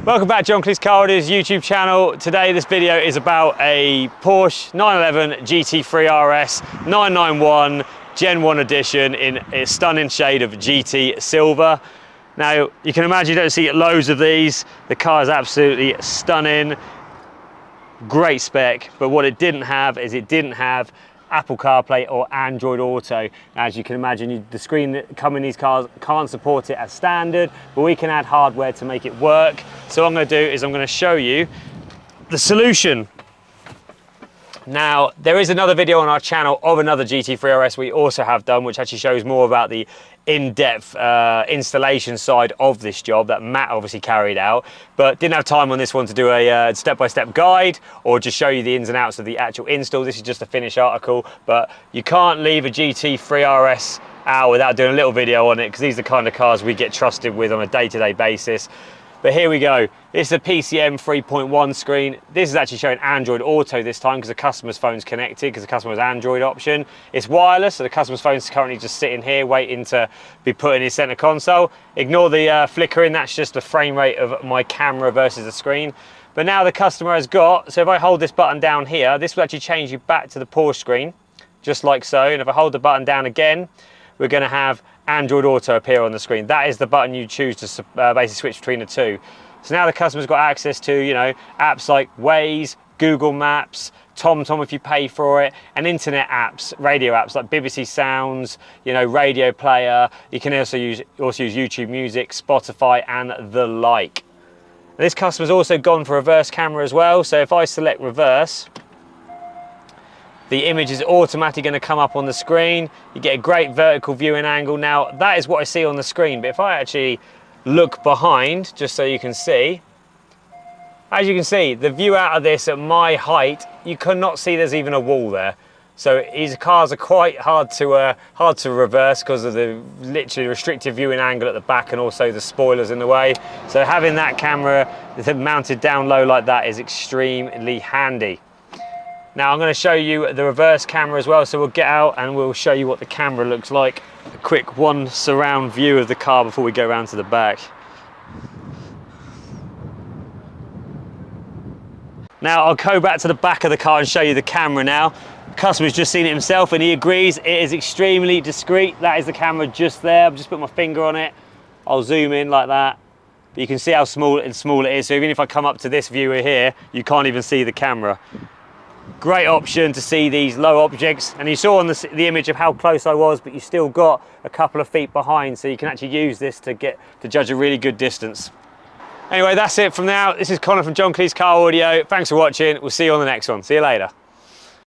Welcome back to John Cleese Car Audio's YouTube channel. Today this video is about a Porsche 911 GT3 RS 991 Gen 1 edition in a stunning shade of GT silver. Now you can imagine you don't see loads of these. The car is absolutely stunning, great spec, but what it didn't have is it didn't have Apple CarPlay or Android Auto. As you can imagine, the screen that come in these cars can't support it as standard, but we can add hardware to make it work. So what I'm going to do is I'm going to show you the solution. Now, there is another video on our channel of another GT3 RS we also have done, which actually shows more about the in-depth installation side of this job that Matt obviously carried out, but didn't have time on this one to do a step-by-step guide or just show you the ins and outs of the actual install. This is just a finished article, but you can't leave a GT3 RS out without doing a little video on it, because these are the kind of cars we get trusted with on a day-to-day basis. But here we go. This is a PCM 3.1 screen. This is actually showing Android Auto this time because the customer's phone's connected, because the customer's Android option. It's wireless, so the customer's phone's currently just sitting here waiting to be put in his center console. Ignore the flickering, that's just the frame rate of my camera versus the screen. But now the customer has got, so if I hold this button down here, this will actually change you back to the Porsche screen, just like so. And if I hold the button down again, we're going to have Android Auto appear on the screen. That is the button you choose to basically switch between the two. So now the customer's got access to, you know, apps like Waze, Google Maps, TomTom if you pay for it, and internet apps, radio apps like BBC Sounds, you know, Radio Player. You can also use YouTube Music, Spotify, and the like. This customer's also gone for reverse camera as well. So if I select reverse, the image is automatically going to come up on the screen. You get a great vertical viewing angle. Now, that is what I see on the screen, but if I actually look behind, just so you can see, as you can see, the view out of this at my height, you cannot see there's even a wall there. So these cars are quite hard to reverse because of the literally restrictive viewing angle at the back and also the spoilers in the way. So having that camera mounted down low like that is extremely handy. Now I'm going to show you the reverse camera as well, so we'll get out and we'll show you what the camera looks like. A quick one surround view of the car before we go around to the back. Now I'll go back to the back of the car and show you the camera now. The customer's just seen it himself and he agrees it is extremely discreet. That is the camera just there. I've just put my finger on it. I'll zoom in like that. But you can see how small it is. So even if I come up to this viewer here, you can't even see the camera. Great option to see these low objects, and you saw on the image of how close I was, but you still got a couple of feet behind, so you can actually use this to judge a really good distance. Anyway, that's it from now. This is Connor from John Cleese Car Audio. Thanks for watching. We'll see you on the next one. See you later.